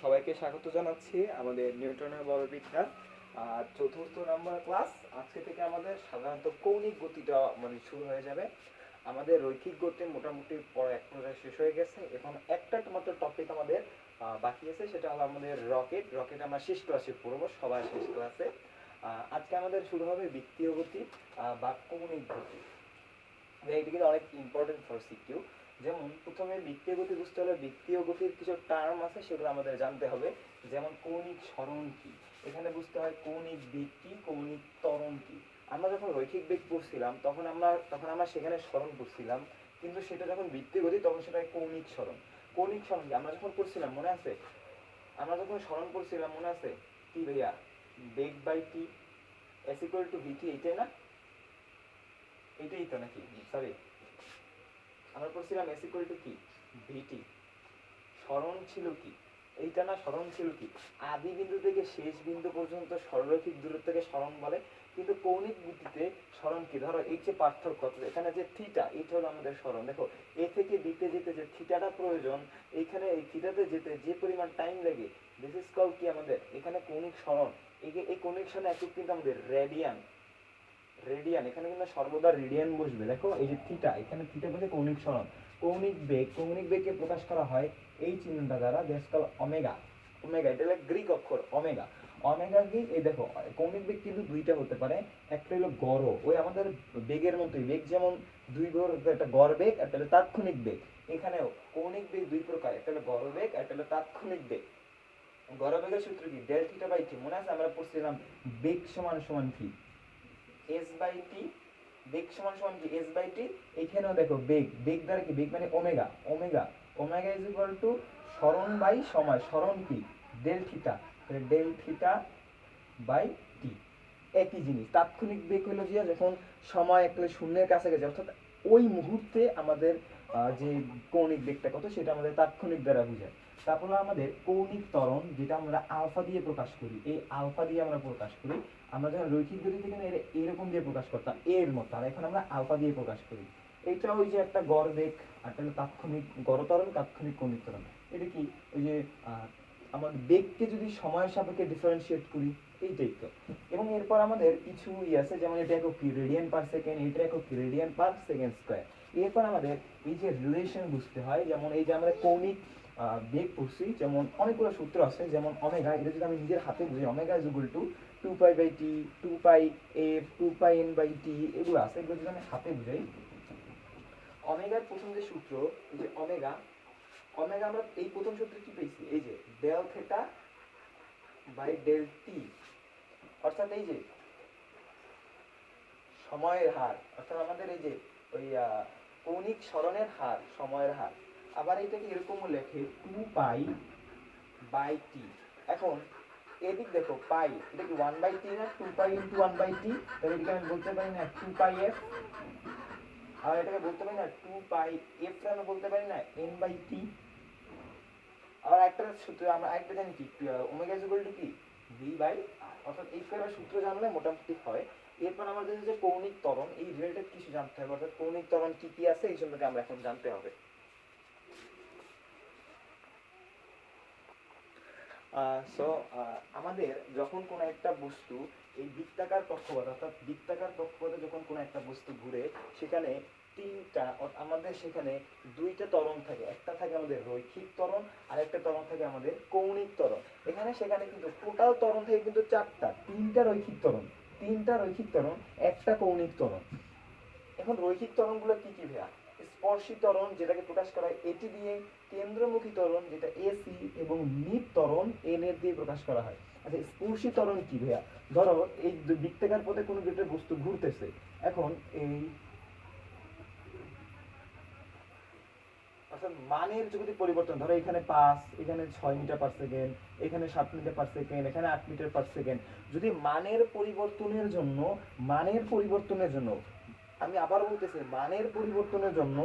সবাইকে স্বাগত জানাচ্ছি আমাদের নিউটনের বলবিদ্যা চতুর্থ নাম্বার ক্লাস। আজকে থেকে আমাদের সাধারণত কৌণিক গতিটা শুরু হয়ে যাবে। আমাদের রৈখিক গতি মোটামুটি পড়া এক পর্যায়ে শেষ হয়ে গেছে। এখন একটা মাত্র টপিক আমাদের বাকি আছে, সেটা হলো আমাদের রকেট। রকেট আমরা শেষ ক্লাসে পড়বো, সবার শেষ ক্লাসে। আজকে আমাদের শুরু হবে বৃত্তীয় গতি বা কৌণিক গতি। এটা কিন্তু অনেক ইম্পর্টেন্ট ফর সিকিউ। যেমন প্রথমে বৃত্তীয় গতি বুঝতে হলে বৃত্তীয় গতির কিছু টার্ম আছে, সেগুলো আমাদের জানতে হবে। যেমন কৌণিক সরণ কি, এখানে বুঝতে হয় কৌণিক বেগ কি, কৌণিক ত্বরণ কি। আমরা যখন রৈখিক বেগ পড়ছিলাম তখন আমরা সেখানে সরণ পড়ছিলাম, কিন্তু সেটা যখন বৃত্তীয় গতি তখন সেটা কৌণিক সরণ। কৌণিক সরণ কি আমরা যখন পড়ছিলাম মনে আছে? আমরা যখন সরণ পড়ছিলাম মনে আছে কি ভাইয়া? বেগ by T S equal to V T, এইটাই না? এইটাই তো নাকি? সরি, আমরা পড়ছিলাম এস ইকুয়াল টু কি, ভিটি। সরণ ছিল কি এইটা না? সরণ ছিল কি আদি বিন্দু থেকে শেষ বিন্দু পর্যন্ত সরলরৈখিক দূরত্বকে সরণ বলে। কিন্তু কৌণিক গতিতে সরণ কি? ধরো এই যে পার্থক্য, এখানে যে থিটা, এটা হলো আমাদের সরণ। দেখো এ থেকে বিতে যেতে যে থিটাটা প্রয়োজন, এইখানে এই থিটাতে যেতে যে পরিমাণ টাইম লাগে, দিস ইজ কল কি আমাদের এখানে কৌণিক সরণ। এই কৌণিক সরণ একক কিন্তু আমাদের রেডিয়ান। রেডিয়ান এখানে কিন্তু সর্বদা রেডিয়ান বসবে। দেখো এই যে থিটা, এখানে থিটা বসে কৌণিক সরণ। কৌণিক বেগকে প্রকাশ করা হয় এই চিহ্নটা দ্বারা, দ্যাটস কল ওমেগা। ওমেগা এটা হলো গ্রিক অক্ষর ওমেগা। ওমেগা কি? এই দেখো কৌণিক বেগ কিন্তু দুইটা হতে পারে। একটা হলো গড়, ওই আমাদের বেগের মতোই। বেগ যেমন দুই গড়, একটা গড় বেগ, একটা হলো তাৎক্ষণিক বেগ। এখানেও কৌণিক বেগ দুই প্রকার, একটা হলো গড় বেগ, একটা হলো তাৎক্ষণিক বেগ। গড় বেগের সূত্র কি? ডেল থিটা বাই টি। মনে আছে আমরা পড়ছিলাম বেগ সমান সমান কি? এস বাই টি। বেগ সমান সমান কি? S by T. এইখানেও দেখো বেগ দ্বারা কি? বেগ মানে omega. Omega is equal to সরণ বাই সময়। সরণ কি? Del theta. Del theta by T. একই জিনিস। তাৎক্ষণিক বেগ হলো যে যখন সময় একটা শূন্যের কাছাকাছি, অর্থাৎ ওই মুহূর্তে আমাদের যে কৌণিক বেগটা কত, সেটা আমাদের তাৎক্ষণিক দ্বারা বোঝায়। তারপর আমাদের কৌণিক ত্বরণ, যেটা আমরা আলফা দিয়ে প্রকাশ করি। এই আলফা দিয়ে আমরা প্রকাশ করি। আমরা যখন রৈখিক গতিতে কিন্তু এরকম দিয়ে প্রকাশ করতাম, এর মতো, আর এখন আমরা আলফা দিয়ে প্রকাশ করি। এইটা ওই যে একটা গড় বেগ, আর একটা তাৎক্ষণিক গড় ত্বরণ, তাৎক্ষণিক কৌণিক ত্বরণ। এটা কি? ওই যে আমাদের বেগকে যদি সময়ের সাপেক্ষে ডিফারেন্সিয়েট করি, এইটাই তো। এবং এরপর আমাদের কিছু আছে, যেমন এটা একক কি? Radian per second. এটা একক কি? Radian per second square. এরপর আমাদের এই যে রিলেশন বুঝতে হয়, যেমন এই যে আমরা কৌণিক বেগ পড়ছি, যেমন অনেকগুলো সূত্র আছে। যেমন ওমেগা, এটা যদি আমি নিজের হাতে বুঝি, omega is equal to 2 pi by T, 2 pi F, 2 pi N by T, এগুলো আছে। এগুলো যদি আমি হাতে বুঝাই, ওমেগার প্রথম যে সূত্র, এই যে ওমেগা, আমরা এই প্রথম সূত্রে কি পেয়েছি? এই যে del theta by del t, অর্থাৎ এই যে সময়ের হার, অর্থাৎ আমাদের এই যে ওই কৌণিক সরণের হার, সময়ের হার। আবার এটাকে এরকম লেখে 2 পাই বাই টি। এখন এদিক দেখো পাই, এটা কি 1 বাই টি না? 2 পাই ইনটু 1 বাই টি। তাহলে এটাকে আমি বলতে পারি না 2 পাই এফ, আর এটাকে বলতে পারি না 2 পাই এফ, আমি বলতে পারি না এন বাই টি। আবার একটা সূত্র আমরা আরেকটা জানি কি, ওমেগা ইজ ইকুয়াল টু কি? ভি বাই আর। অর্থাৎ এই কয়টা সূত্র জানলে মোটামুটি হয়। এরপর আমাদের যে কৌণিক ত্বরণ, এই রিলেটেড কিছু জানতে হবে, অর্থাৎ কৌণিক ত্বরণ কি কি আছে এই সম্পর্কে আমরা এখন জানতে হবে। সো আমাদের যখন কোনো একটা বস্তু এই বৃত্তাকার কক্ষপথ, অর্থাৎ বৃত্তাকার কক্ষপথে যখন কোনো একটা বস্তু ঘুরে, সেখানে তিনটা, আমাদের সেখানে দুইটা ত্বরণ থাকে। একটা থাকে আমাদের রৈখিক ত্বরণ, আর একটা ত্বরণ থাকে আমাদের কৌণিক ত্বরণ। সেখানে কিন্তু টোটাল ত্বরণ থাকে কিন্তু চারটা। তিনটা রৈখিক ত্বরণ, একটা কৌণিক ত্বরণ। এখন রৈখিক ত্বরণগুলো কি কি ভাইয়া? স্পর্শী ত্বরণ, যেটাকে প্রকাশ করা হয় এটি দিয়ে। কেন্দ্রমুখী ত্বরণ, যেটা এসি, এবং নিট ত্বরণ এন এর দিয়ে প্রকাশ করা হয়। আচ্ছা, স্পর্শী ত্বরণ কি ভাইয়া? ধরো এই বৃত্তাকার পথে কোনো দুটো বস্তু ঘুরতেছে। এখন এই অর্থাৎ মানের যদি পরিবর্তন, ধরো এখানে 5, এখানে 6 মিটার পার সেকেন্ড, এখানে 7 মিটার পার সেকেন্ড, এখানে 8 মিটার পার সেকেন্ড, যদি মানের পরিবর্তনের জন্য আমি আবার বলতেছি, মানের পরিবর্তনের জন্য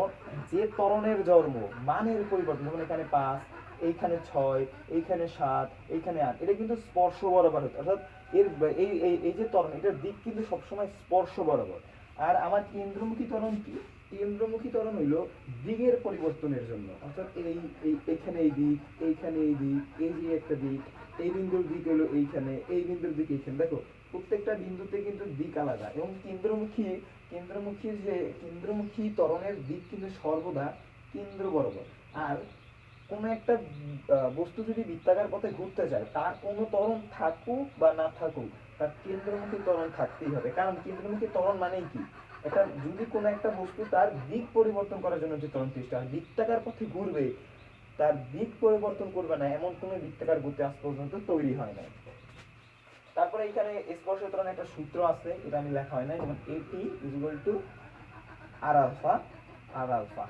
যে ত্বরণের জন্ম, মানের পরিবর্তন, যেমন এখানে 5, এইখানে 6, এইখানে 7, এইখানে 8, এটা কিন্তু স্পর্শ বরাবর হচ্ছে। অর্থাৎ এর এই এই এই যে ত্বরণ, এটার দিক কিন্তু সবসময় স্পর্শ বরাবর। আর আমার কেন্দ্রমুখী ত্বরণ কি? কেন্দ্রমুখী ত্বরণ হইল দিকের পরিবর্তনের জন্য, অর্থাৎ এইখানে এই দিক, এইখানে এই দিক, এই যে একটা দিক, এই বিন্দুর দিক হলো এইখানে, এই বিন্দুর দিক এইখানে। দেখো প্রত্যেকটা বিন্দুতে কিন্তু দিক আলাদা, এবং কেন্দ্রমুখী ত্বরণের দিক কিন্তু সর্বদা কেন্দ্র বরাবর। আর কোনো একটা বস্তু যদি বৃত্তাকার পথে ঘুরতে চায়, তার কোনো ত্বরণ থাকুক বা না থাকুক, তার কেন্দ্রমুখী ত্বরণ থাকতেই হবে। কারণ কেন্দ্রমুখী ত্বরণ মানেই কি, এটা যদি কোনো একটা বস্তু তার দিক পরিবর্তন করার জন্য যে ত্বরণ সৃষ্টি হয়, বৃত্তাকার পথে ঘুরবে, তার দিক পরিবর্তন করবে না এমন কোনো বৃত্তাকার গতি আজ পর্যন্ত তৈরি হয় না। তারপরে এখানে স্পর্শ ত্বরণের একটা সূত্র আছে, এটা আমি লেখা হয় না, যেমন এটি equal to R alpha R alpha.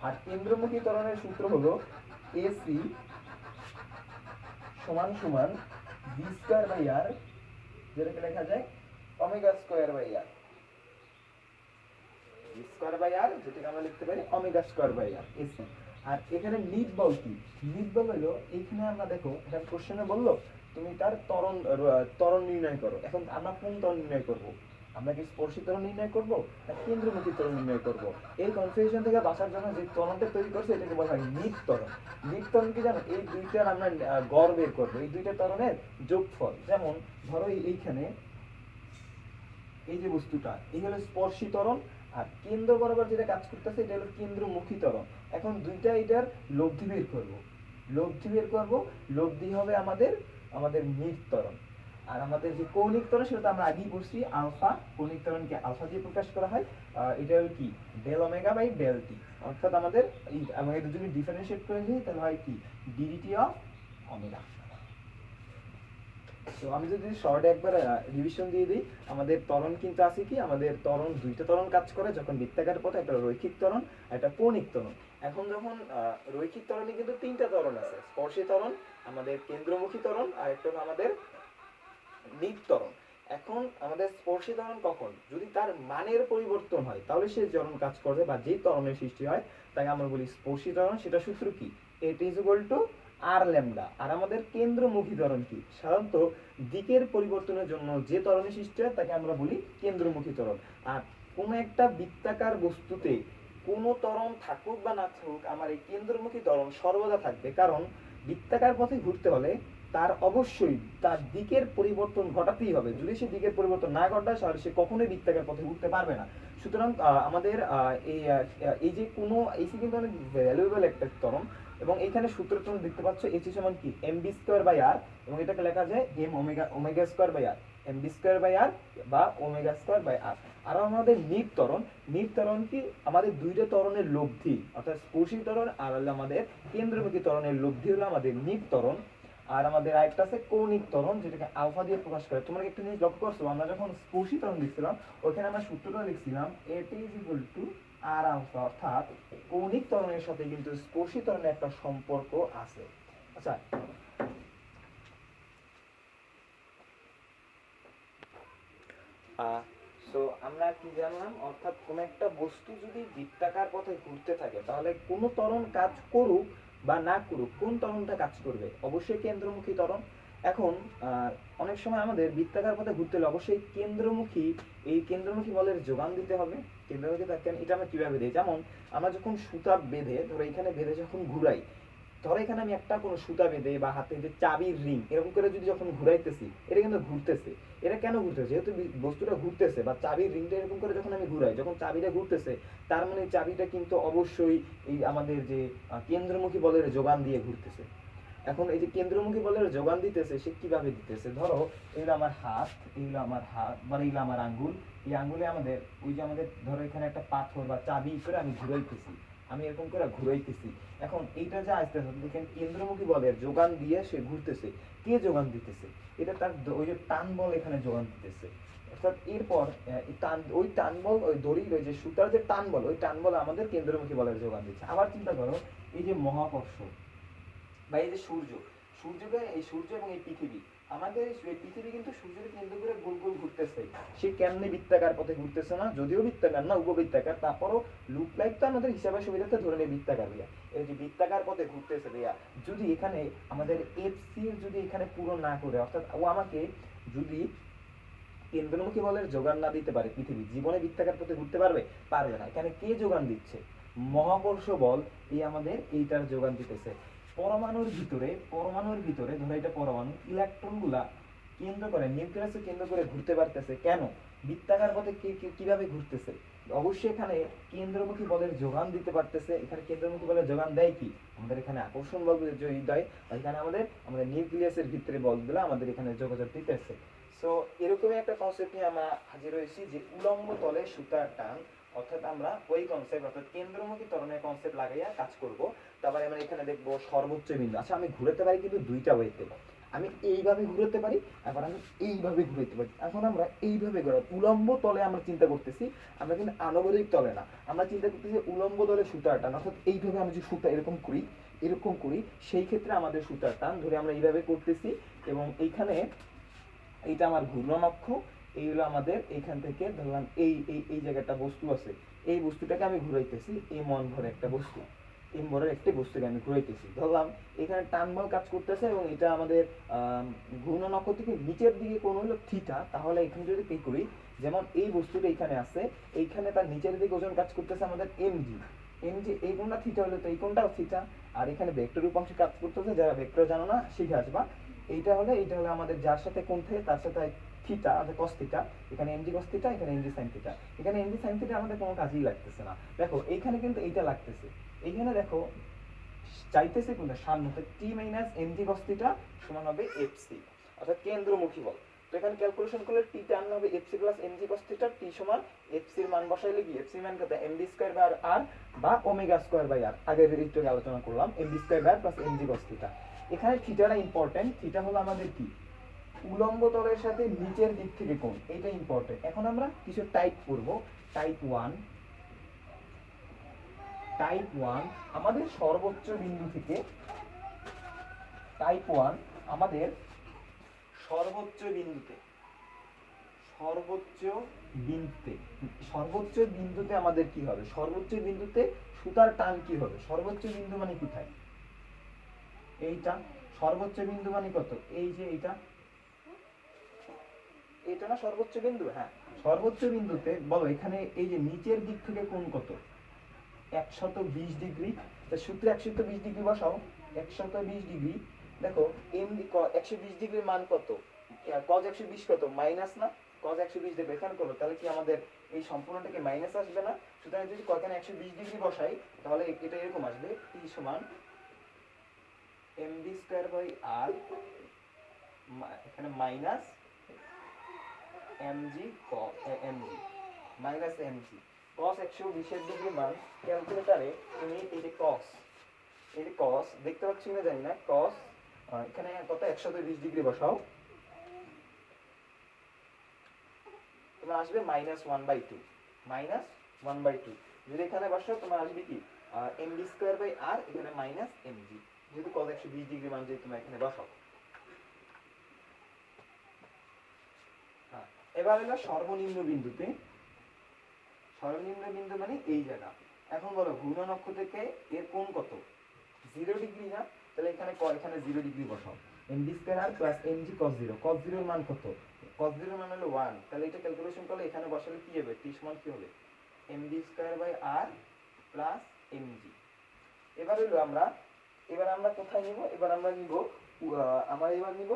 আর কেন্দ্রমুখী ত্বরণের সূত্র হলো এসি সমান সমান বি স্কয়ার বাই আর, যেটাকে লেখা যায় omega square by R. B square by R, যেটাকে আমরা লিখতে পারি omega square by R, AC. আর এখানে নিট বল কি, নিট বল হলো এখানে আমরা দেখো এটা কোশ্চেনে বললো তুমি তার ত্বরণ নির্ণয় করো। এখন আমরা কোন ত্বরণ নির্ণয় করব? আমরা কি স্পর্শী ত্বরণ নির্ণয় করব না কেন্দ্রমুখী ত্বরণ নির্ণয় করব? এই কনফিউশন থেকে বাঁচার জন্য যে ত্বরণটা তৈরি করছে এটাকে বলা হয় নিট ত্বরণ। নিট ত্বরণ কি জানো? এই দুইটার আমরা গড় বের করব, এই দুইটা ত্বরণের যোগফল। যেমন ধরো এইখানে এই যে বস্তুটা, এই হলো স্পর্শী ত্বরণ, আর কেন্দ্র বরাবর যেটা কাজ করতেছে এটা হলো কেন্দ্রমুখী ত্বরণ। এখন দুইটা এটার লব্ধি বের করব, লব্ধি হবে আমাদের নিট ত্বরণ। আর আমাদের যে কৌণিক ত্বরণ সেটা তো আমরা আগেই পড়ছি, আলফা। কৌণিক ত্বরণকে আলফা দিয়ে প্রকাশ করা হয়। এটা হলো কি del omega by del t, অর্থাৎ আমাদের যদি ডিফারেন্সিয়েট করে দিই তাহলে হয় কি ডিডিটি অফ ওমেগা। তো আমি যদি শর্টে একবার রিভিশন দিয়ে দিই, আমাদের ত্বরণ কিন্তু আছে কি, আমাদের ত্বরণ দুইটা ত্বরণ কাজ করে যখন বৃত্তাকার পথে, একটা রৈখিক ত্বরণ, একটা কৌণিক ত্বরণ। এখন যখন রৈখিক ত্বরণে কিন্তু তিনটা ত্বরণ আছে, স্পর্শী ত্বরণ, আমাদের কেন্দ্রমুখী ত্বরণ, আর একটা হলো আমাদের নিট ত্বরণ। এখন আমাদের স্পর্শী ত্বরণ কখন, যদি তার মানের পরিবর্তন হয় তাহলে সে ত্বরণ কাজ করবে, বা যে ত্বরণের সৃষ্টি হয় তাকে আমরা বলি স্পর্শী ত্বরণ। সেটা সূত্র কি, এটি is equal to R lambda. আর আমাদের কেন্দ্রমুখী ত্বরণ কি, সাধারণত দিকের পরিবর্তনের জন্য যে ত্বরণের সৃষ্টি হয় তাকে আমরা বলি কেন্দ্রমুখী ত্বরণ। আর কোন একটা বৃত্তাকার বস্তুতে কোনো ত্বরণ থাকুক বা না থাকুক, আমার এই কেন্দ্রমুখী ত্বরণ সর্বদা থাকবে। কারণ বৃত্তাকার পথে ঘুরতে হলে তার অবশ্যই তার দিকের পরিবর্তন ঘটাতেই হবে। যদি সে দিকের পরিবর্তন না ঘটায় তাহলে সে কখনোই বৃত্তাকার পথে ঘুরতে পারবে না। সুতরাং আমাদের এই যে কোনো এসি কিন্তু অনেক ভ্যালুয়েবল একটা ত্বরণ, এবং এখানে সূত্র তুমি দেখতে পাচ্ছ এসি সমান কি M B square by R, এবং এটাকে লেখা যায় M omega square by R, M B square by R বা ওমেগা স্কয়ার বাই আর। আর আমাদের নিট ত্বরণ কি, আমাদের দুইটা ত্বরণের লব্ধি, অর্থাৎ স্পর্শী ত্বরণ আর হলো আমাদের কেন্দ্রমুখী ত্বরণের লব্ধি হলো আমাদের নিট ত্বরণ। আর আমাদের আরেকটা আছে কৌণিক ত্বরণ, যেটাকে আলফা দিয়ে প্রকাশ করে। তোমরা একটা জিনিস লক্ষ্য করছো, আমরা যখন স্পর্শী ত্বরণ লিখছিলাম ওখানে আমরা সূত্রটা লিখছিলাম এটি is equal to R alpha, অর্থাৎ কৌণিক ত্বরণের সাথে কিন্তু স্পর্শী ত্বরণের একটা সম্পর্ক আছে। আচ্ছা, সো আমরা কি জানলাম, অর্থাৎ কোন একটা বস্তু যদি বৃত্তাকার পথে ঘুরতে থাকে তাহলে কোন ত্বরণ কাজ করুক বা না করুক, কোন ত্বরণটা কাজ করবে, অবশ্যই কেন্দ্রমুখী ত্বরণ। এখন অনেক সময় আমাদের বৃত্তাকার পথে ঘুরতে হলে অবশ্যই কেন্দ্রমুখী বলের যোগান দিতে হবে। কেন্দ্রমুখী এটা আমরা কিভাবে দিই, যেমন আমরা যখন সুতা বেঁধে, ধরো এখানে বেঁধে যখন ঘুরাই, ধরো এখানে আমি একটা কোনো সুতা বেঁধে বা হাতে যে চাবির রিং এরকম করে যদি যখন ঘুরাইতেছি, এটা কিন্তু ঘুরতেছে। এটা কেন ঘুরতেছে, যেহেতু বস্তুটা ঘুরতেছে, বা চাবির রিংটা এরকম করে যখন আমি ঘুরাই, যখন চাবিটা ঘুরতেছে, তার মানে চাবিটা কিন্তু অবশ্যই এই আমাদের যে কেন্দ্রমুখী বলের যোগান দিয়ে ঘুরতেছে। এখন এই যে কেন্দ্রমুখী বলের যোগান দিতেছে, সে কিভাবে দিতেছে, ধরো এগুলো আমার হাত, মানে এগুলো আমার আঙ্গুল, এই আঙ্গুলে আমাদের ওই যে আমাদের ধরো এখানে একটা পাথর বা চাবি করে আমি ঘুরাইতেছি, আমি এরকম করে ঘুরাইতেছি। এখন এইটা যে আসতেছে, দেখেন কেন্দ্রমুখী বলের যোগান দিয়ে সে ঘুরতেছে। কে যোগান দিতেছে, এটা তার ওই যে টান বল এখানে যোগান দিতেছে। অর্থাৎ এরপর ওই টান বল, ওই দড়ির ওই যে সুতার যে টান বল, ওই টান বল আমাদের কেন্দ্রমুখী বলের যোগান দিচ্ছে। আবার চিন্তা করো, এই যে মহাকর্ষ বা এই যে সূর্য এবং এই পৃথিবী, আমাদের এই পৃথিবী কিন্তু সূর্যের কেন্দ্র করে গোল গোল ঘুরতেছে। সে কেমনে বৃত্তাকার পথে ঘুরতেছে না, যদিও বৃত্তাকার না, উপবৃত্তাকার, তারপরও লুক লাইক তো আমাদের হিসাবের সুবিধাতে ধরে নেই বৃত্তাকার ভাইয়া। এই যে বৃত্তাকার পথে ঘুরতেছে ভাইয়া, যদি এখানে আমাদের এফসি যদি এখানে পূরণ না করে, অর্থাৎ ও আমাকে যদি কেন্দ্রমুখী বলের যোগান না দিতে পারে পৃথিবী জীবনে বৃত্তাকার পথে ঘুরতে পারবে? পারবে না। এখানে কে যোগান দিচ্ছে? মহাকর্ষ বল এই আমাদের এইটার যোগান দিতেছে। পরমাণুর ভিতরে ধরো এটা পরমাণু, ইলেকট্রনগুলা কেন্দ্র করে নিউক্লিয়াসকে কেন্দ্র করে ঘুরতে পারতেছে কেন? বৃত্তাকার পথে কিভাবে ঘুরতেছে? অবশ্যই এখানে কেন্দ্রমুখী বলের যোগান দিতে পারতেছে। এখানে কেন্দ্রমুখী বলের যোগান দেয় কি? আমাদের এখানে আকর্ষণ বল দেয়, এখানে আমাদের নিউক্লিয়াসের ভিতরে বলগুলো আমাদের এখানে যোগাযোগ দিতেছে। সো এরকমই একটা কনসেপ্ট নিয়ে আমরা হাজির হয়েছি যে উলম্ব তলে সুতার টান, অর্থাৎ আমরা ওই কনসেপ্ট অর্থাৎ কেন্দ্রমুখী ত্বরণের কনসেপ্ট লাগাইয়া কাজ করব। তারপরে আমরা এখানে দেখবো সর্বোচ্চ বিন্দু। আচ্ছা, আমি ঘুরাতে পারি কিন্তু দুইটা ওয়েতে। আমি এইভাবে ঘুরাতে পারি, আবার আমি এইভাবে ঘুরাতে পারি। এখন আমরা এইভাবে ঘোরা উলম্ব তলে আমরা চিন্তা করতেছি, আমরা কিন্তু আনুভূমিক তলে না। আমরা চিন্তা করতেছি উলম্ব তলে সুতার টান, অর্থাৎ এইভাবে আমি যে সুতা এরকম করি সেই ক্ষেত্রে আমাদের সুতার টান ধরে আমরা এইভাবে করতেছি। এবং এইখানে এইটা আমার ঘূর্ণন অক্ষ, এই হলো আমাদের এইখান থেকে ধরলাম এই এই এই জায়গাটা বস্তু আছে, এই বস্তুটাকে আমি ঘুরাইতেছি। এই মন ভরে একটা বস্তু, এই ভরের একটি বস্তুকে আমি ঘুরাইতেছি। ধরলাম এখানে টান বল কাজ করতেছে এবং এটা আমাদের ঘূর্ণন অক্ষ থেকে নিচের দিকে কোন হলো থিটা। তাহলে এখানে যদি কি করি, যেমন এই বস্তুটা এখানে আছে, এইখানে তার নিচের দিকে ওজন কাজ করতেছে আমাদের এমজি। এমজি এই কোণটা থিটা হলে তো এই কোণটাও থিটা। আর এখানে ভেক্টর উপাংশ কাজ করতেছে, যারা ভেক্টর জানো না শিখে আসবা। এইটা হলে আমাদের যার সাথে কোণ থাকে তার সাথে থিটা আছে cos থিটা, এখানে mg cos থিটা, এখানে mg sin থিটা। এখানে mg sin থিটা আমাদের কোনো কাজেই লাগতেছে না। দেখো এইখানে কিন্তু এইটা লাগতেছে। এইখানে দেখো চাইতেছে কোনটা সামনে, তো t mg cos থিটা সমান হবে fc, অর্থাৎ কেন্দ্রমুখী বল। তো এখানে ক্যালকুলেশন করলে t টা আনলে হবে fc mg cos theta, t সমান fc এর মান বসাইলে কি fc মান কত mv স্কয়ার বাই r বা ওমেগা স্কয়ার বাই r। আগে একটু আলোচনা করলাম mv square by r mg cos theta. এখানে থিটাটা ইম্পর্টেন্ট। থিটা হলো আমাদের কি উলম্ব তলের সাথে নিচের দিক থেকে কোণ, এটা ইম্পর্টেন্ট। এখন আমরা কিছু টাইপ করব। টাইপ 1 আমাদের সর্বোচ্চ বিন্দু থেকে আমাদের সর্বোচ্চ বিন্দুতে আমাদের কি হবে? সর্বোচ্চ বিন্দুতে সুতার টান কি হবে? সর্বোচ্চ বিন্দু মানে কোথায়? এইটা সর্বোচ্চ বিন্দু মানে কত? এই যে এটা না সর্বোচ্চ বিন্দু? হ্যাঁ, সর্বোচ্চ বিন্দুতে বলো এখানে এই যে নিচের দিক থেকে কোণ কত? 120 ডিগ্রি। তো সূত্রে 120 ডিগ্রি বসাও, 120 ডিগ্রি। দেখো এমনি 120 ডিগ্রির মান কত? cos 120 কত? মাইনাস না? cos 120 দেবে এখানে করো, তাহলে কি আমাদের এই সম্পূর্ণটাকে মাইনাস আসবে না? সুতরাং যদি এখানে 120 ডিগ্রি বসাই তাহলে এটা এরকম আসবে, t সমান mv স্কয়ার বাই r এখানে minus mg minus mg cos 120 degree মান ক্যালকুলেটরে তুমি এই যে cos দেখতে পাচ্ছ না জানি না, cos এখানে কত 120 ডিগ্রি বসাও, তোমার আসবে -1/2 -1/2। যদি এখানে বসাও তোমার আসবে কি mv স্কয়ার বাই r এখানে মাইনাস mg, যেহেতু cos 120 ডিগ্রি মান যদি তুমি এখানে বসাও। এবার হলো সর্বনিম্ন বিন্দু মানে এই জায়গা। এখন বলো ঘূর্ণন অক্ষ থেকে এর কোণ কত? 0 ডিগ্রি না? তাহলে এখানে 0 ডিগ্রি বসাও। mv square r plus mg cos 0, cos 0 এর মান কত? cos 0 এর মান হলো 1। তাহলে এটা ক্যালকুলেশন করলে এখানে বসালে কি হবে? t সমান কি হবে? mv square by r plus mg। এবার আমরা কোথায় নিব? এবার আমরা নিব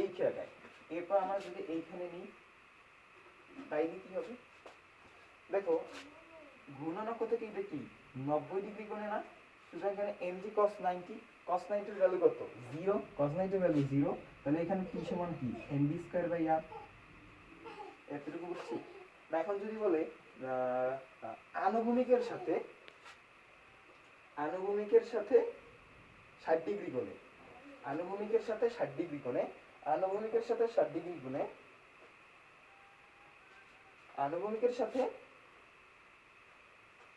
এই জায়গায়। এরপর আমরা যদি এইখানে নিই তাইলে কি হবে? দেখো ঘূর্ণন অক্ষ থেকে এটা কি 90 ডিগ্রি কোণে না? সুতরাং এখানে mg cos 90, cos 90 এর ভ্যালু কত? 0, cos 90 এর ভ্যালু 0। তাহলে এখানে কি সমান কি mv স্কয়ার বাই r। এতটুকু বুঝছি না? এখন যদি বলে আনুভূমিকের সাথে 60 ডিগ্রি কোণে, আনুভূমিকের সাথে 60 ডিগ্রি কোণে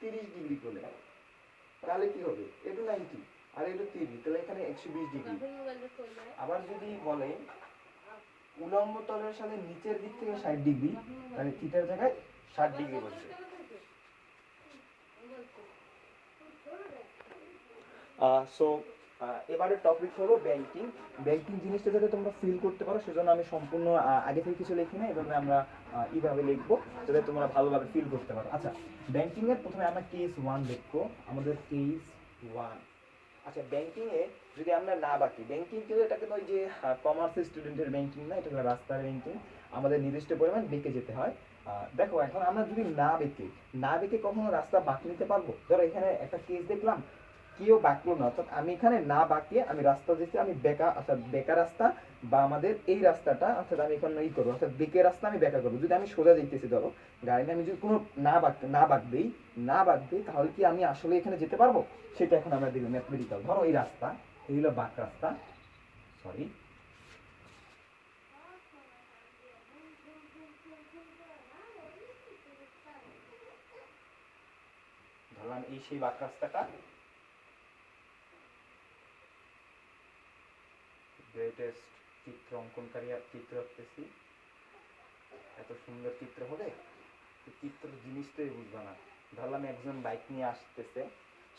30 ডিগ্রি কোণে, তাহলে কি হবে? এটা 90 আর এটা 30, তাহলে এখানে 120 ডিগ্রি। আবার যদি বলে উলম্ব তলের সাথে নিচের দিক থেকে 60 ডিগ্রি, তাহলে থিটার জায়গায় 60 ডিগ্রি বসবে। সো এবারে টপিক হলো ব্যাংকিং। ব্যাংকিং জিনিসটা যাতে তোমরা ফিল করতে পারো সেজন্য আমি সম্পূর্ণ আগে থেকে কিছু লিখি না, এভাবে আমরা এইভাবে লিখবো যাতে তোমরা ভালোভাবে ফিল করতে পারো। আচ্ছা, ব্যাংকিং এর প্রথমে আমরা কেস 1 লিখবো, আমাদের কেস 1। আচ্ছা, ব্যাংকিং এ যদি আমরা না বাকি, ব্যাংকিং কিন্তু এটা কিন্তু ওই যে কমার্সের স্টুডেন্টের ব্যাংকিং না, এটা হলো রাস্তার ব্যাংকিং, আমাদের নির্দিষ্ট পরিমাণ বেঁকে যেতে হয়। দেখো এখন আমরা যদি না বেঁকে কখনো রাস্তা বাঁক নিতে পারবো? ধরো এখানে একটা কেস দেখলাম, কেউ বাঁকলো না, অর্থাৎ আমি এখানে না বাঁকিয়ে আমি রাস্তা দিচ্ছি, আমি বেঁকা, অর্থাৎ বেঁকা রাস্তা বা আমাদের এই রাস্তাটা, অর্থাৎ আমি এখন ই করবো, অর্থাৎ বেঁকে রাস্তা আমি বেঁকা করবো। যদি আমি সোজা যেতেছি, ধরো গাড়ি আমি যদি কোনো না বাঁক দিই তাহলে কি আমি আসলে এখানে যেতে পারবো? সেটা এখন আমরা দেখবো ম্যাথমেটিক্যাল। ধরো এই রাস্তা, এই হলো বাঁক রাস্তা, সরি, ধরলাম এই সেই বাঁক রাস্তাটা, গ্রেটেস্ট চিত্র অঙ্কনকারী আর চিত্র আঁকতেছি, এত সুন্দর চিত্র হবে, চিত্র জিনিসটাই বুঝবে না। ধরলাম একজন বাইক নিয়ে আসতেছে,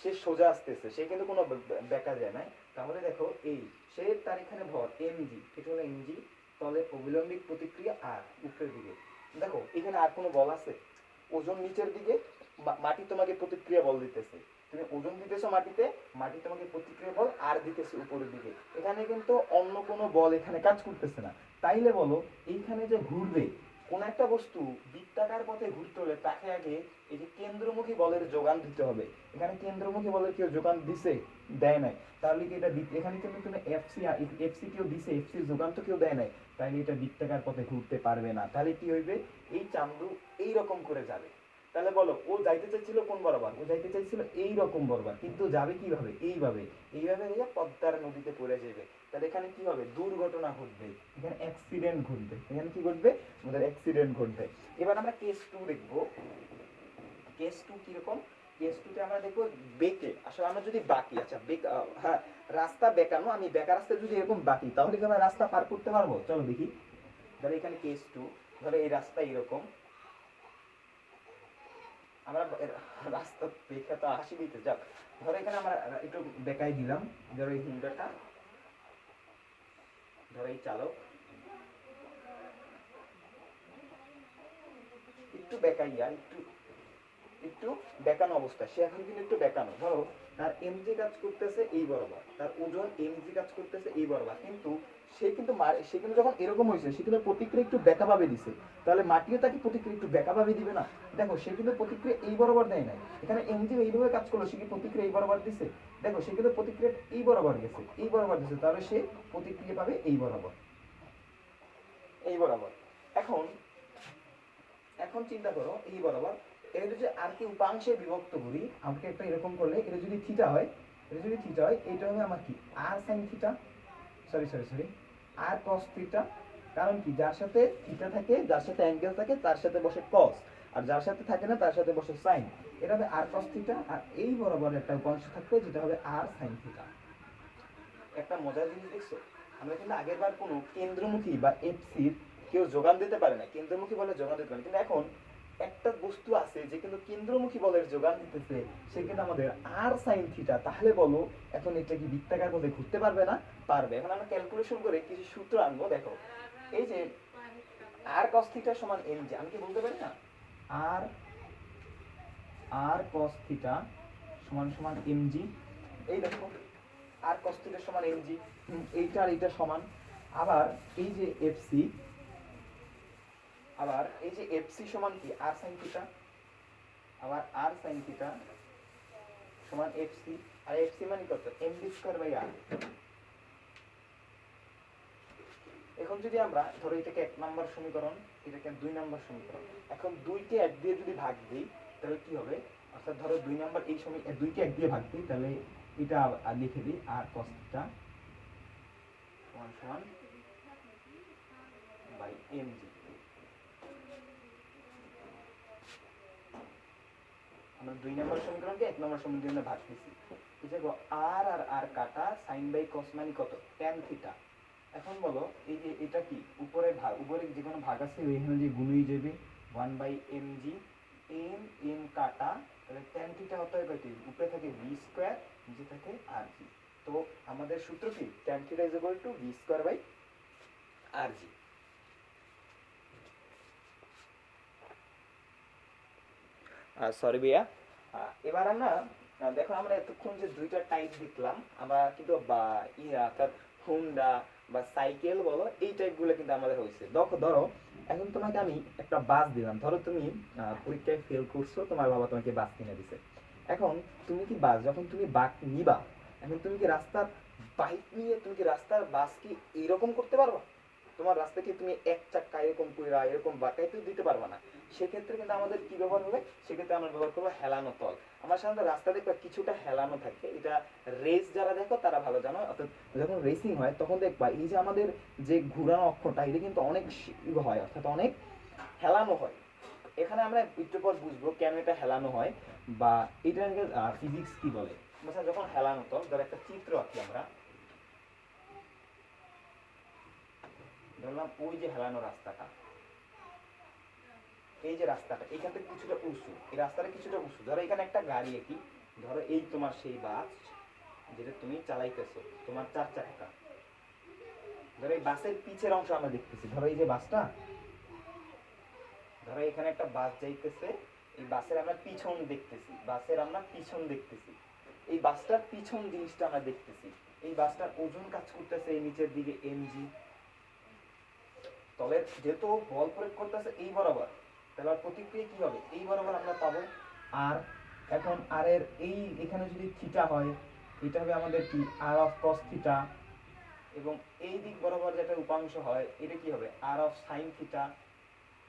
সে সোজা আসতেছে, সে কিন্তু কোনো বেঁকা যায় নাই। তাহলে দেখো এই সে তার এখানে ভর এমজি, এটা হলো এমজি, তলে অবিলম্বিক প্রতিক্রিয়া আর উপরের দিকে। দেখো এখানে আর কোনো বল আছে? ওজন নিচের দিকে, মাটি তোমাকে প্রতিক্রিয়া বল দিতেছে, তুমি ওজন দিতেছো মাটিতে, মাটি তোমাকে প্রতিক্রিয়া বল আর দিতেছে উপরের দিকে। এখানে কিন্তু অন্য কোনো বল এখানে কাজ করতেছে না। তাইলে বলো এইখানে যে ঘুরবে কোন একটা বস্তু বৃত্তাকার পথে ঘুরতে হলে তাকে আগে এই যে কেন্দ্রমুখী বলের যোগান দিতে হবে। এখানে কেন্দ্রমুখী বলের কেউ যোগান দিছে? দেয় নাই। তাহলে কি এটা এখানে কিন্তু তুমি এফসি কেউ দিছে, এফসি যোগান তো কেউ দেয় নাই, তাহলে এটা বৃত্তাকার পথে ঘুরতে পারবে না। তাহলে কি হইবে? এই চান্দু এই রকম করে যাবে। তাহলে বলো ও যাইতে চাইছিল কোন বরাবর? ও যাইতে চাইছিল এই রকম বরাবর, কিন্তু যাবে কিভাবে? এইভাবে, এইভাবে গিয়ে পদ্মার নদীতে পড়ে যাবে। তাহলে এখানে কি হবে? দুর্ঘটনা ঘটবে, এখানে অ্যাক্সিডেন্ট ঘটবে। এখানে কি ঘটবে? আমাদের অ্যাক্সিডেন্ট ঘটবে। এবার আমরা কেস 2 দেখবো। কেস 2 কিরকম? কেস 2 তে আমরা দেখবো বেঁকে, আসলে আমরা যদি বাকি, আচ্ছা হ্যাঁ, রাস্তা বেঁকানো, আমি বেঁকা রাস্তা যদি এরকম বাকি তাহলে কি আমরা রাস্তা পার করতে পারবো? চলো দেখি। ধরো এখানে কেস 2, ধরো এই রাস্তা এরকম, আমরা রাস্তা বেঁকে তো হাসি দিতে, যাক ধরো এখানে আমরা একটু বেঁকাই দিলাম, ধরো এই হুন্ডাটা, ধরো এই চালক একটু বেঁকাইয়া, একটু একটু বেঁকানো অবস্থা, সে এখন কিন্তু একটু বেঁকানো। ধরো তার এমজি কাজ করতেছে এই বরাবর, তার ওজন এমজি কাজ করতেছে এই বরাবর, কিন্তু সে কিন্তু যখন এরকম হয়েছে সে কিন্তু প্রতিক্রিয়া একটু বেঁকা ভাবে দিছে। তাহলে মাটিও তাকে প্রতিক্রিয়া একটু বেঁকা ভাবে দিবে না? দেখো সে কিন্তু প্রতিক্রিয়া এই বরাবর দেয় নাই, এখানে এমজি এইভাবে কাজ করলো, সে কি প্রতিক্রিয়া এই বরাবর দিছে? দেখো সে কিন্তু প্রতিক্রিয়া এই বরাবর গেছে, এই বরাবর দিছে, তাহলে সে প্রতিক্রিয়া পাবে এই বরাবর, এই বরাবর। এখন এখন চিন্তা করো এই বরাবর, এটা যদি আর কি উপাংশে বিভক্ত করি, আমাকে একটা এরকম করলে এটা যদি থিটা হয়, এটা যদি থিটা হয়, এটা হবে আমার কি আর সাইন থিটা, সরি আর কস থিটা। কারণ কি যার সাথে থিটা থাকে, যার সাথে অ্যাঙ্গেল থাকে তার সাথে বসে কস, আর যার সাথে থাকে না তার সাথে বসে সাইন। এটা হবে আর কস থিটা, আর এই বরাবর একটা উপাংশ থাকবে যেটা হবে আর সাইন থিটা। একটা মজার জিনিস দেখছো, আমরা কিন্তু আগের বার কোনো কেন্দ্রমুখী বা এফসির কেউ যোগান দিতে পারে না, কেন্দ্রমুখী বলে যোগান দিতে পারে, কিন্তু এখন একটা বস্তু আছে যে কিন্তু কেন্দ্রমুখী বলের যোগান দিতেছে, সে কিন্তু আমাদের আর সাইন থিটা। তাহলে বলো এখন এটা কি বৃত্তাকার পথে ঘুরতে পারবে না? পারবে। এখন আমরা ক্যালকুলেশন করে কিছু সূত্র আনবো। দেখো এই যে আর কস থিটা সমান এম জি, আমি কি বলতে পারি না আর আর কস থিটা সমান সমান এম জি? এই দেখো আর cos থিটা সমান mg, এইটা আর এইটা সমান। আবার এই যে fc, আবার এই যে fc সমান কি r sin থিটা, আবার r sin থিটা সমান fc, আর fc মানে কত? mv square by r। এখন যদি আমরা ধরো এটাকে 1 নাম্বার সমীকরণ, এটাকে 2 নাম্বার সমীকরণ, এখন 2 কে 1 দিয়ে যদি ভাগ দেই তাহলে কি হবে? অর্থাৎ ধরো 2 নাম্বার এই 2 কে 1 দিয়ে ভাগ দিই, তাহলে এটা লিখে দিই r cos থিটা সমান সমান বাই mg। আমরা 2 নম্বর সমীকরণকে 1 নম্বর সমীকরণে ভাগ দিছি। এই যে r আর r কাটা sin বাই cos মানে কত? tan theta. এখন বলো এই যে এটা কি উপরে ভাগ, উপরে যে কোনো ভাগ আছে ওইখানে যে গুণ হয়ে যাবে 1 বাই mg, m কাটা, তাহলে tan থিটা হতে হবে কি? উপরে থাকে v স্কয়ার, নিচে থাকে rg। তো আমাদের সূত্র কি tan theta is equal to V square by R g. Sorry ভাইয়া, এবার আমরা দেখো আমরা এতক্ষণ যে দুইটা টাইপ দেখলাম, আমরা কিন্তু অর্থাৎ হুন্ডা বা সাইকেল বলো এই টাইপগুলো কিন্তু আমাদের হয়েছে। দেখো ধরো এখন তোমাকে আমি একটা বাস দিলাম, ধরো তুমি পরীক্ষায় ফেল করছো, তোমার বাবা তোমাকে বাস কিনে দিছে। এখন তুমি কি বাস যখন তুমি বাস নিবা, এখন তুমি কি রাস্তার বাইক নিয়ে তুমি কি রাস্তার বাস কি এরকম করতে পারবা? তোমার রাস্তাকে তুমি এক চাক্কা এরকম কইরা এরকম বাঁকাইতেও দিতে পারবা না। সেক্ষেত্রে কিন্তু আমাদের কি ব্যবহার হবে, সেক্ষেত্রে আমরা ব্যবহার করবো হেলানো তল। আমরা সাধারণত রাস্তা দেখবা কিছুটা হেলানো থাকে, এটা রেস যারা দেখো তারা ভালো জানো। অর্থাৎ যখন রেসিং হয় তখন দেখবা এই যে আমাদের যে ঘুরানো অক্ষরটা এটা কিন্তু অনেক হয়, অর্থাৎ অনেক হেলানো হয়। এখানে আমরা একটু পর বুঝবো কেন এটা হেলানো হয় বা এটা ফিজিক্স কি বলে। যখন হেলানো তল, ধর একটা চিত্র আঁকি আমরা, ধরলাম ওই যে হেলানো রাস্তাটা, এই যে রাস্তাটা এখান থেকে কিছুটা উঁচু, এই রাস্তাটা কিছুটা উঁচু, ধরো এখানে একটা গাড়ি একই, ধরো এই তোমার সেই বাস যেটা তুমি চালাইতেছো, তোমার 4 চাকা, ধরো এই বাসের পিছের অংশ আমরা দেখতেছি, ধরো এই যে বাসটা, ধরো এখানে একটা বাস যাইতেছে, এই বাসের আমরা পিছন দেখতেছি, বাসের আমরা পিছন দেখতেছি, এই বাসটার পিছন জিনিসটা আমরা দেখতেছি, এই বাসটার ওজন কাজ করতেছে এই নিচের দিকে এমজি, তবে যেহেতু বল প্রয়োগ করতেছে এই বরাবর, তাহলে প্রতিক্রিয়া কি হবে, এই বরাবর আমরা পাবো। আর এখন আর এর এই এখানে যদি থিটা হয়, এটা হবে আমাদের কি আর অফ কস থিটা, এবং এই দিক বরাবর যেটা উপাংশ হয় এটা কি হবে আর অফ সাইন থিটা।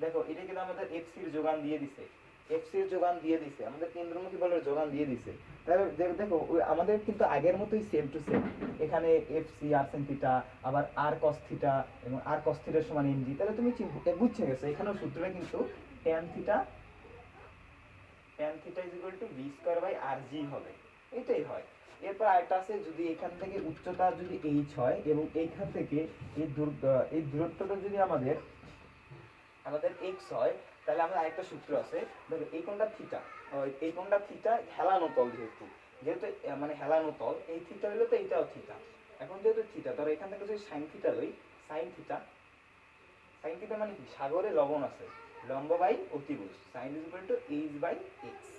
দেখো এটা কিন্তু আমাদের এফসির যোগান দিয়ে দিছে, এফসির যোগান দিয়ে দিছে, আমাদের কেন্দ্রমুখী বলের যোগান দিয়ে দিছে। তাহলে দেখো আমাদের কিন্তু আগের মতোই সেম টু সেম, এখানে এফসি আর sin থিটা, আবার আর cos থিটা এবং আর cos থিটার সমান এমজি। তাহলে তুমি বুঝছে গেছো এখানেও সূত্রটা কিন্তু tan theta is equal to V square by R G হবে, এটাই হয়। এরপর আরেকটা আছে, যদি এখান থেকে উচ্চতা যদি এইচ হয় এবং এইখান থেকে এই দূরত্বটা যদি আমাদের এক্স হয়, তাহলে আমাদের আরেকটা সূত্র আছে, দেখো এই কোণটা থিটা, এই কোণটা থিটা হেলানো তল, যেহেতু যেহেতু মানে হেলানো তল, এই থিটা হলো তো এইটাও থিটা। এখন যেহেতু থিটা, ধরো এখান থেকে যদি সাইন থিটা লই, সাইন থিটা, সাইন থিটা মানে কি সাগরে লবণ আছে, লম্ব বাই অতিভুজ, sine is equal to h by x,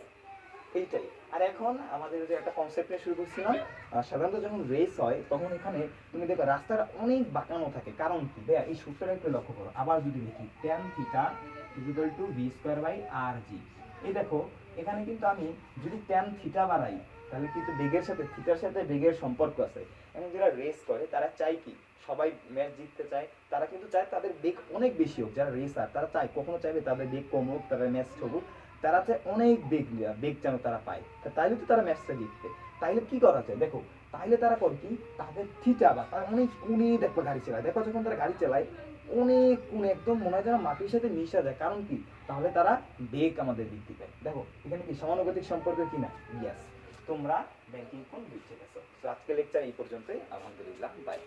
এইটাই। আর এখন আমাদের যে একটা কনসেপ্ট নিয়ে শুরু করছিলাম, সাধারণত যখন রেস হয় তখন এখানে তুমি দেখো রাস্তাটা অনেক বাঁকানো থাকে, কারণ কি ভাইয়া এই সূত্রটা একটু লক্ষ্য করো, আবার যদি দেখি tan theta is equal to V square by R G. এই দেখো এখানে কিন্তু আমি যদি tan থিটা বাড়াই, তাহলে কিন্তু বেগের সাথে থিটার সাথে বেগের সম্পর্ক আছে। এখন যারা রেস করে তারা চায় কি, সবাই ম্যাচ জিততে চায়, তারা কিন্তু চায় তাদের বেগ অনেক বেশি হোক, যারা রেসার তারা চায়, কখনো চাইবে তাদের বেগ কম হোক, তাদের ম্যাচ ঠকুক, তারা চায় অনেক বেগ যেন তারা পায়, তাইলে তো তারা ম্যাচটা জিতবে। তাইলে কি করা যায় দেখো, তাইলে তারা করে কি, তাদের থিটা বা তারা অনেক কোণে দেখো গাড়ি চালায়, দেখো যখন তারা গাড়ি চালায় অনেক কোণে একদম মনে হয় যেন মাটির সাথে মিশা যায়, কারণ কি, তাহলে তারা বেগ আমাদের বৃদ্ধি পায়। দেখো এখানে কি সমানুপাতিক সম্পর্ক কিনা, ইয়েস। তোমরা ব্যাংকিং কোণ বুঝে গেছো। তো আজকে লেকচার এই পর্যন্তই, আলহামদুলিল্লাহ, বাই।